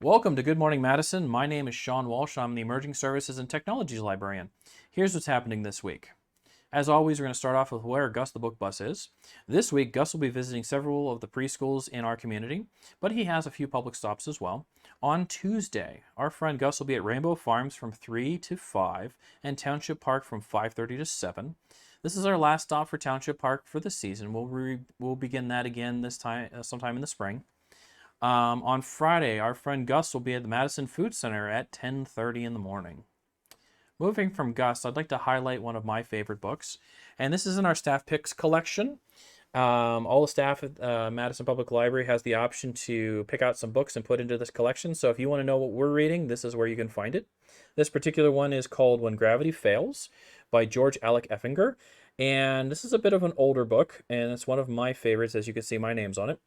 Welcome to Good Morning Madison. My name is Shawn Walsh. I'm the Emerging Services and Technologies Librarian. Here's what's happening this week. As always, we're going to start off with where Gus the Book Bus is. This week, Gus will be visiting several of the preschools in our community, but he has a few public stops as well. On Tuesday, our friend Gus will be at Rainbow Farms from 3 to 5 and Township Park from 5:30 to 7. This is our last stop for Township Park for the season. We'll begin that again this time, sometime in the spring. On Friday, our friend Gus will be at the Madison Food Center at 10:30 in the morning. Moving from Gus, I'd like to highlight one of my favorite books, and this is in our staff picks collection. All the staff at Madison Public Library has the option to pick out some books and put into this collection, so if you want to know what we're reading, this is where you can find it. This particular one is called When Gravity Fails by George Alec Effinger, and this is a bit of an older book, and it's one of my favorites. As you can see, my name's on it.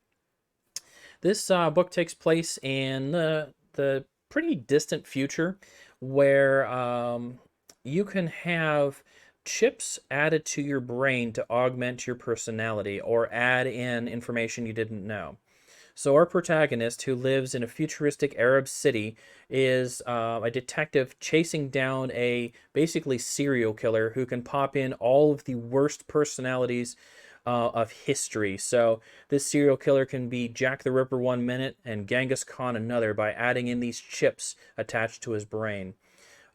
This book takes place in the pretty distant future where you can have chips added to your brain to augment your personality or add in information you didn't know. So our protagonist, who lives in a futuristic Arab city, is a detective chasing down a basically serial killer who can pop in all of the worst personalities of history. So this serial killer can be Jack the Ripper one minute and Genghis Khan another by adding in these chips attached to his brain.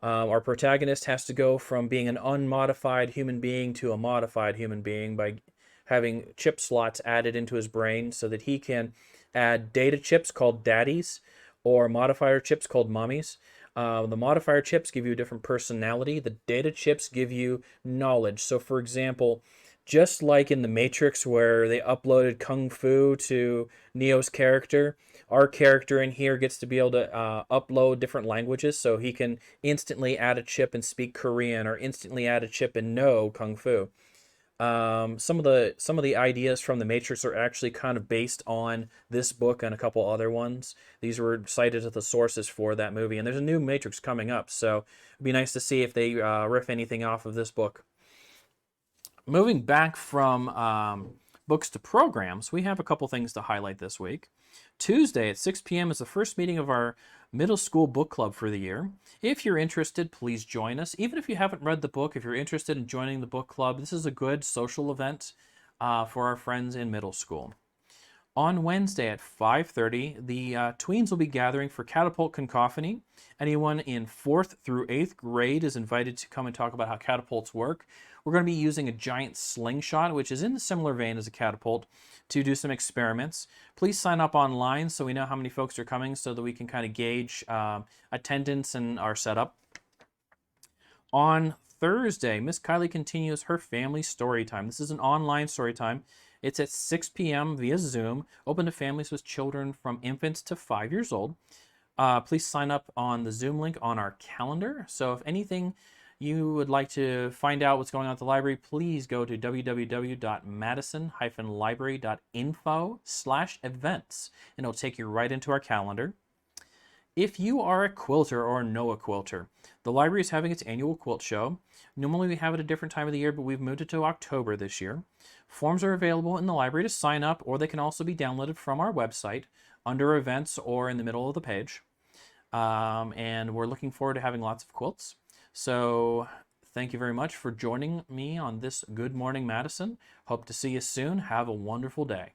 Our protagonist has to go from being an unmodified human being to a modified human being by having chip slots added into his brain so that he can add data chips called daddies or modifier chips called mommies. The modifier chips give you a different personality. The data chips give you knowledge. So for example, just like in The Matrix where they uploaded Kung Fu to Neo's character, our character in here gets to be able to upload different languages, so he can instantly add a chip and speak Korean or instantly add a chip and know Kung Fu. Some of the ideas from The Matrix are actually kind of based on this book and a couple other ones. These were cited as the sources for that movie, and there's a new Matrix coming up, so it'd be nice to see if they riff anything off of this book. Moving back from books to programs, we have a couple things to highlight this week. Tuesday at 6 p.m. is the first meeting of our middle school book club for the year. If you're interested, please join us. Even if you haven't read the book, if you're interested in joining the book club, this is a good social event for our friends in middle school. On Wednesday at 5:30, the tweens will be gathering for Catapult Cacophony. Anyone in 4th through 8th grade is invited to come and talk about how catapults work. We're going to be using a giant slingshot, which is in the similar vein as a catapult, to do some experiments. Please sign up online so we know how many folks are coming so that we can kind of gauge attendance and our setup. On Thursday, Miss Kylie continues her family story time. This is an online story time. It's at 6 p.m. via Zoom, open to families with children from infants to 5 years old. Please sign up on the Zoom link on our calendar. So if anything you would like to find out what's going on at the library, please go to www.madison-library.info/events, and it'll take you right into our calendar. If you are a quilter or know a quilter, the library is having its annual quilt show. Normally we have it a different time of the year, but we've moved it to October this year. Forms are available in the library to sign up, or they can also be downloaded from our website under events or in the middle of the page. And we're looking forward to having lots of quilts. So thank you very much for joining me on this Good Morning Madison. Hope to see you soon. Have a wonderful day.